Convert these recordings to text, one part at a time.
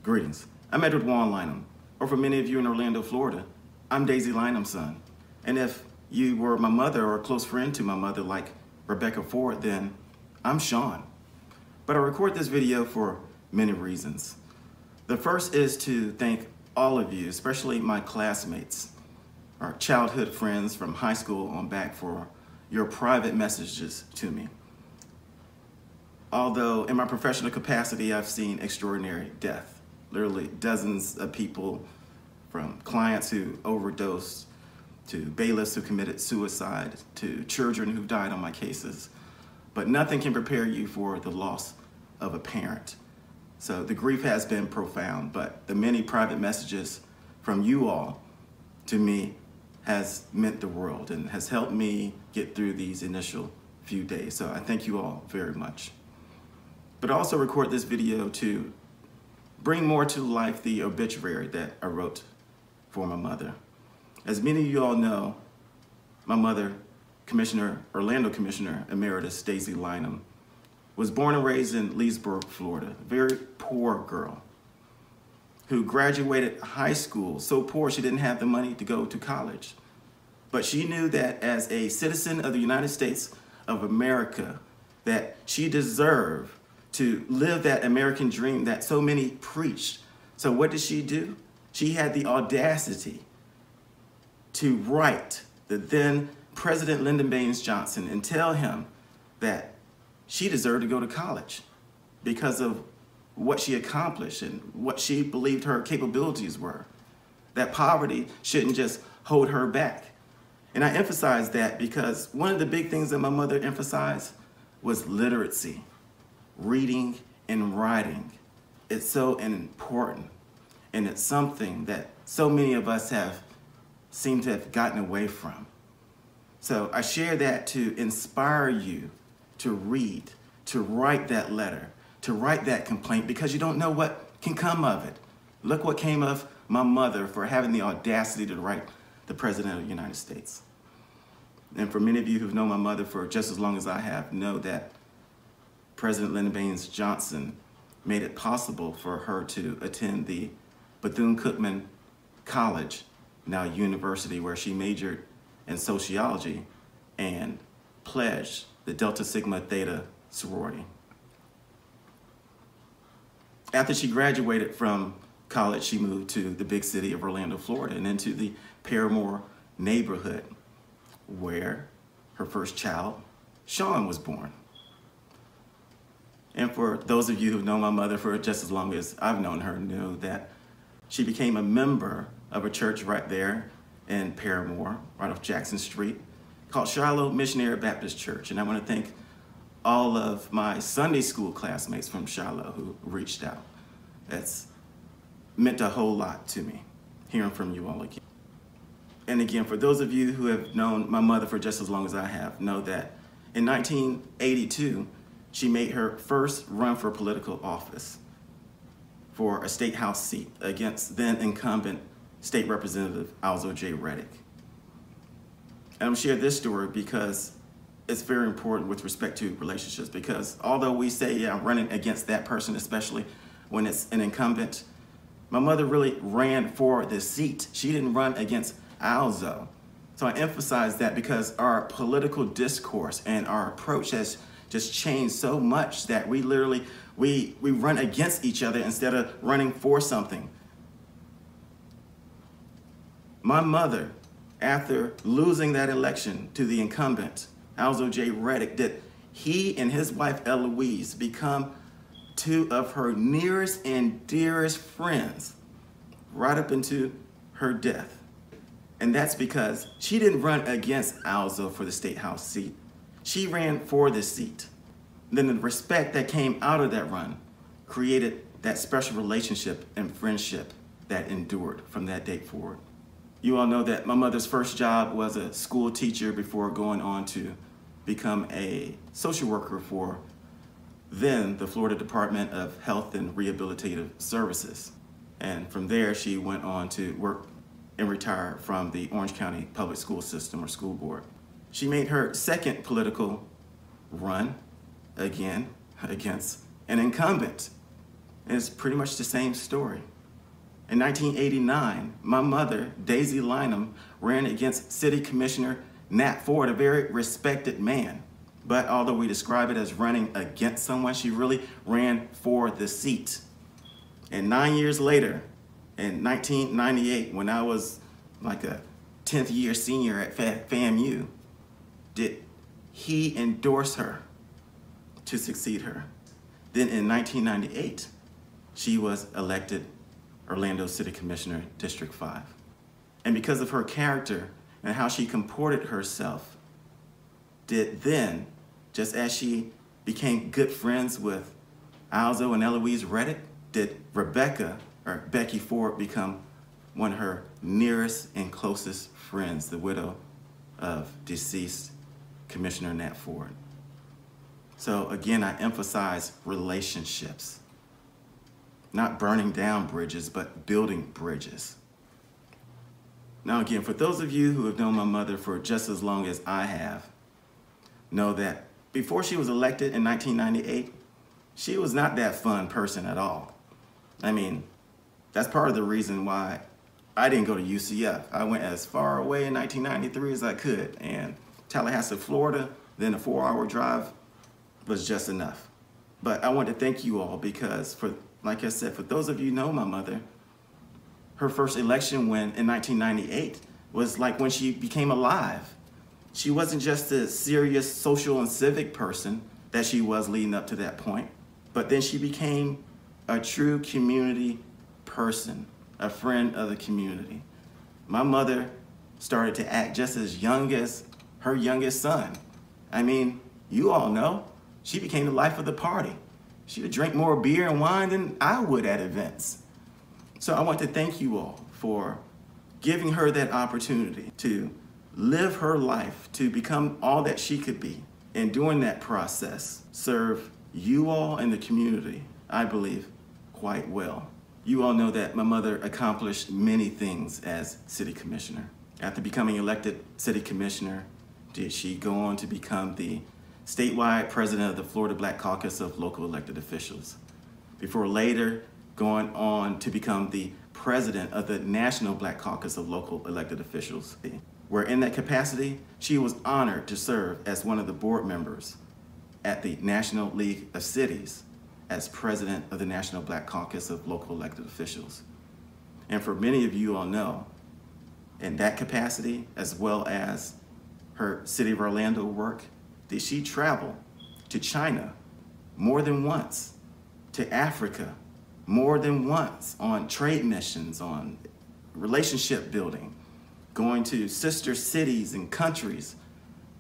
Greetings. I'm Edward Lynum, or for many of you in Orlando, Florida, I'm Daisy Lynum's son. And if you were my mother or a close friend to my mother like Rebecca Ford, then I'm Sean. But I record this video for many reasons. The first is to thank all of you, especially my classmates, our childhood friends from high school on back, for your private messages to me. Although in my professional capacity, I've seen extraordinary death. Literally dozens of people, from clients who overdosed, to bailiffs who committed suicide, to children who died on my cases. But nothing can prepare you for the loss of a parent. So the grief has been profound, but the many private messages from you all to me has meant the world and has helped me get through these initial few days. So I thank you all very much. But I also record this video to bring more to life the obituary that I wrote for my mother. As many of you all know, my mother, Orlando Commissioner Emeritus Daisy Lynum, was born and raised in Leesburg, Florida, a very poor girl who graduated high school so poor she didn't have the money to go to college. But she knew that as a citizen of the United States of America, that she deserved to live that American dream that so many preached. So what did she do? She had the audacity to write the then President Lyndon Baines Johnson and tell him that she deserved to go to college because of what she accomplished and what she believed her capabilities were. That poverty shouldn't just hold her back. And I emphasize that because one of the big things that my mother emphasized was literacy. Reading and writing. It's so important, and it's something that so many of us have seemed to have gotten away from. So I share that to inspire you to read, to write that letter, to write that complaint, because you don't know what can come of it. Look what came of my mother for having the audacity to write the President of the United States. And for many of you who've known my mother for just as long as I have, know that President Lyndon Baines Johnson made it possible for her to attend the Bethune-Cookman College, now university, where she majored in sociology and pledged the Delta Sigma Theta sorority. After she graduated from college, she moved to the big city of Orlando, Florida, and into the Paramore neighborhood, where her first child, Sean, was born. And for those of you who've known my mother for just as long as I've known her, know that she became a member of a church right there in Paramore, right off Jackson Street, called Shiloh Missionary Baptist Church. And I want to thank all of my Sunday school classmates from Shiloh who reached out. That's meant a whole lot to me, hearing from you all again. And again, for those of you who have known my mother for just as long as I have, know that in 1982, she made her first run for political office for a state house seat against then incumbent State Representative Alzo J. Reddick. And I'm sharing this story because it's very important with respect to relationships, because although we say, yeah, I'm running against that person, especially when it's an incumbent, my mother really ran for the seat. She didn't run against Alzo. So I emphasize that because our political discourse and our approach has just changed so much that we literally, we run against each other instead of running for something. My mother, after losing that election to the incumbent, Alzo J. Reddick, did he and his wife Eloise become two of her nearest and dearest friends right up into her death. And that's because she didn't run against Alzo for the state house seat. She ran for the seat. Then the respect that came out of that run created that special relationship and friendship that endured from that date forward. You all know that my mother's first job was a school teacher before going on to become a social worker for then the Florida Department of Health and Rehabilitative Services. And from there, she went on to work and retire from the Orange County Public School System or School Board. She made her second political run again against an incumbent And it's pretty much the same story. In 1989, my mother, Daisy Lynum, ran against City Commissioner Nat Ford, a very respected man. But although we describe it as running against someone, she really ran for the seat. And 9 years later, in 1998, when I was like a 10th year senior at FAMU, did he endorse her to succeed her. Then in 1998, she was elected Orlando City Commissioner, District 5. And because of her character and how she comported herself, did then, just as she became good friends with Alzo and Eloise Reddick, did Rebecca, or Becky Ford, become one of her nearest and closest friends, the widow of deceased Commissioner Nat Ford. So again, I emphasize relationships. Not burning down bridges, but building bridges. Now again, for those of you who have known my mother for just as long as I have, know that before she was elected in 1998, she was not that fun person at all. I mean, that's part of the reason why I didn't go to UCF. I went as far away in 1993 as I could, and Tallahassee, Florida, then a 4-hour drive was just enough. But I want to thank you all because, like I said, for those of you who know my mother, her first election win in 1998 was like when she became alive. She wasn't just a serious social and civic person that she was leading up to that point, but then she became a true community person, a friend of the community. My mother started to act just as young as her youngest son. I mean, you all know, she became the life of the party. She would drink more beer and wine than I would at events. So I want to thank you all for giving her that opportunity to live her life, to become all that she could be. And during that process, serve you all and the community, I believe, quite well. You all know that my mother accomplished many things as city commissioner. After becoming elected city commissioner, did she go on to become the statewide president of the Florida Black Caucus of Local Elected Officials, before later going on to become the president of the National Black Caucus of Local Elected Officials, where in that capacity, she was honored to serve as one of the board members at the National League of Cities as president of the National Black Caucus of Local Elected Officials. And for many of you all know, in that capacity, as well as her City of Orlando work, did she travel to China more than once, to Africa more than once, on trade missions, on relationship building, going to sister cities and countries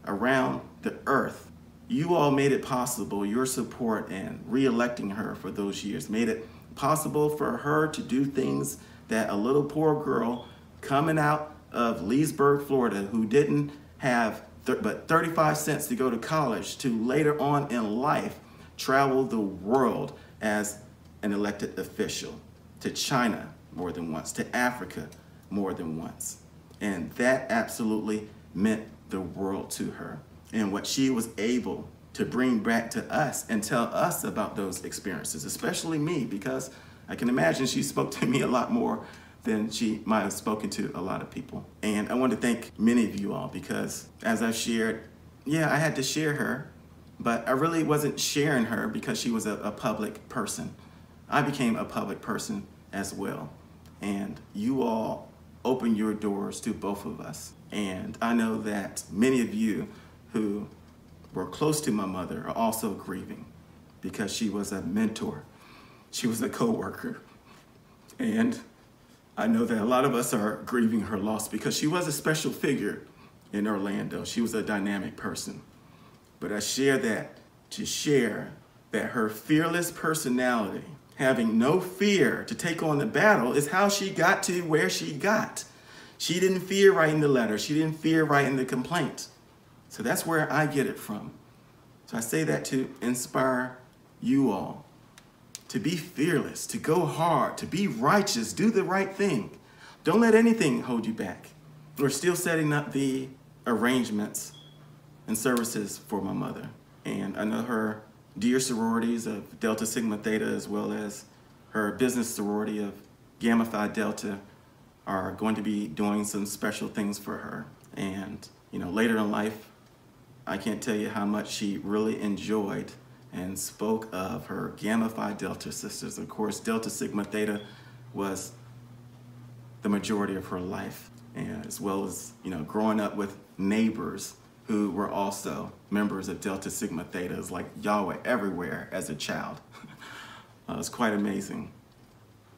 around the earth. You all made it possible, your support and re-electing her for those years made it possible for her to do things that a little poor girl coming out of Leesburg, Florida, who didn't have but 35 cents to go to college, to later on in life travel the world as an elected official, to China more than once, to Africa more than once. And that absolutely meant the world to her. And what she was able to bring back to us and tell us about those experiences, especially me, because I can imagine she spoke to me a lot more than she might have spoken to a lot of people. And I want to thank many of you all because, as I've shared, yeah, I had to share her, but I really wasn't sharing her because she was a public person. I became a public person as well. And you all opened your doors to both of us. And I know that many of you who were close to my mother are also grieving because she was a mentor. She was a coworker. And I know that a lot of us are grieving her loss because she was a special figure in Orlando. She was a dynamic person. But I share that to share that her fearless personality, having no fear to take on the battle, is how she got to where she got. She didn't fear writing the letter. She didn't fear writing the complaint. So that's where I get it from. So I say that to inspire you all to be fearless, to go hard, to be righteous, do the right thing. Don't let anything hold you back. We're still setting up the arrangements and services for my mother. And I know her dear sororities of Delta Sigma Theta, as well as her business sorority of Gamma Phi Delta are going to be doing some special things for her. And, you know, later in life, I can't tell you how much she really enjoyed and spoke of her Gamma Phi Delta sisters. Of course, Delta Sigma Theta was the majority of her life, and as well as, you know, growing up with neighbors who were also members of Delta Sigma Theta. It's like y'all were everywhere as a child. It's quite amazing.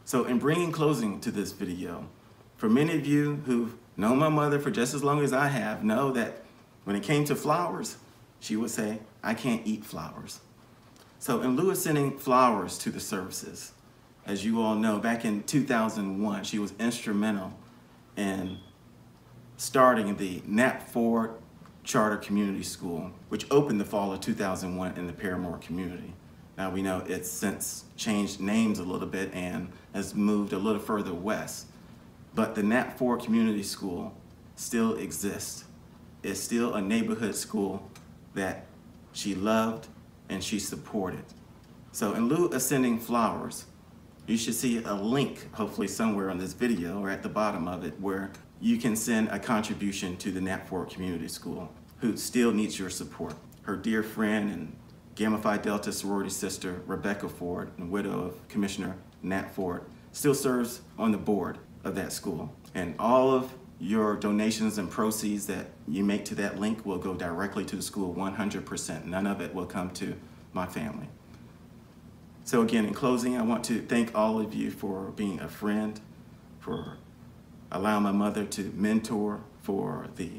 So in bringing closing to this video, for many of you who've known my mother for just as long as I have, know that when it came to flowers, she would say, "I can't eat flowers." So in lieu of sending flowers to the services, as you all know, back in 2001, she was instrumental in starting the Nat Ford Charter Community School, which opened the fall of 2001 in the Paramore community. Now we know it's since changed names a little bit and has moved a little further west, but the Nat Ford Community School still exists. It's still a neighborhood school that she loved and she supported. So in lieu of sending flowers, you should see a link, hopefully somewhere on this video or at the bottom of it, where you can send a contribution to the Nat Ford Community School, who still needs your support. Her dear friend and Gamma Phi Delta sorority sister, Rebecca Ford, and widow of Commissioner Nat Ford, still serves on the board of that school. And all of your donations and proceeds that you make to that link will go directly to the school 100%. None of it will come to my family. So again, in closing, I want to thank all of you for being a friend, for allowing my mother to mentor, for the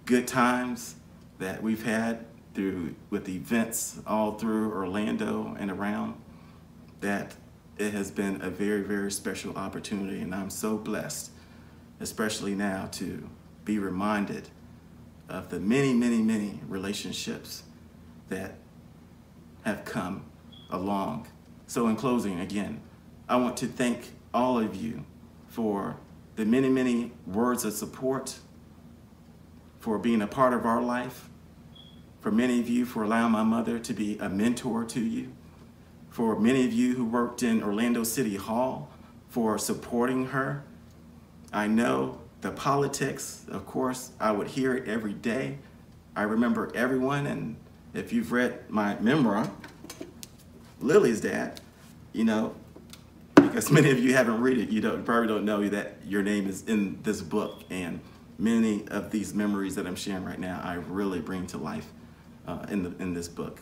good times that we've had with events all through Orlando and around, that it has been a very, very special opportunity, and I'm so blessed, especially now, to be reminded of the many, many, many relationships that have come along. So in closing, again, I want to thank all of you for the many, many words of support, for being a part of our life, for many of you for allowing my mother to be a mentor to you, for many of you who worked in Orlando City Hall for supporting her. I know the politics, of course, I would hear it every day. I remember everyone, and if you've read my memoir, Lily's dad, you know, because many of you haven't read it, you probably don't know that your name is in this book, and many of these memories that I'm sharing right now, I really bring to life in this book.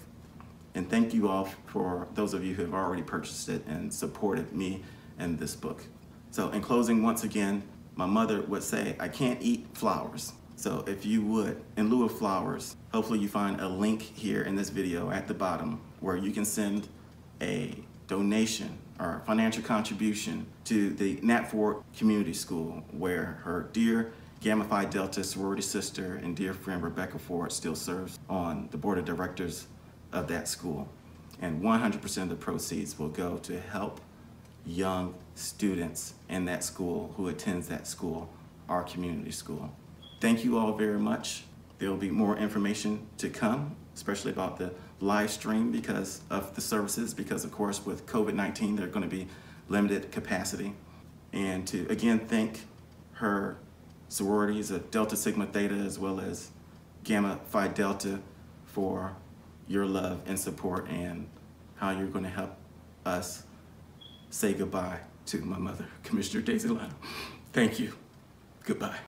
And thank you all for those of you who have already purchased it and supported me in this book. So in closing, once again, my mother would say, "I can't eat flowers." So if you would, in lieu of flowers, hopefully you find a link here in this video at the bottom where you can send a donation or financial contribution to the Nat Ford Community School, where her dear Gamma Phi Delta sorority sister and dear friend Rebecca Ford still serves on the board of directors of that school. And 100% of the proceeds will go to help young students in that school who attends that school, our community school. Thank you all very much. There will be more information to come, especially about the live stream because of the services, because of course with COVID-19 they're going to be limited capacity. And to again thank her sororities of Delta Sigma Theta as well as Gamma Phi Delta for your love and support and how you're going to help us say goodbye to my mother, Commissioner Daisy Lynum. Thank you. Goodbye.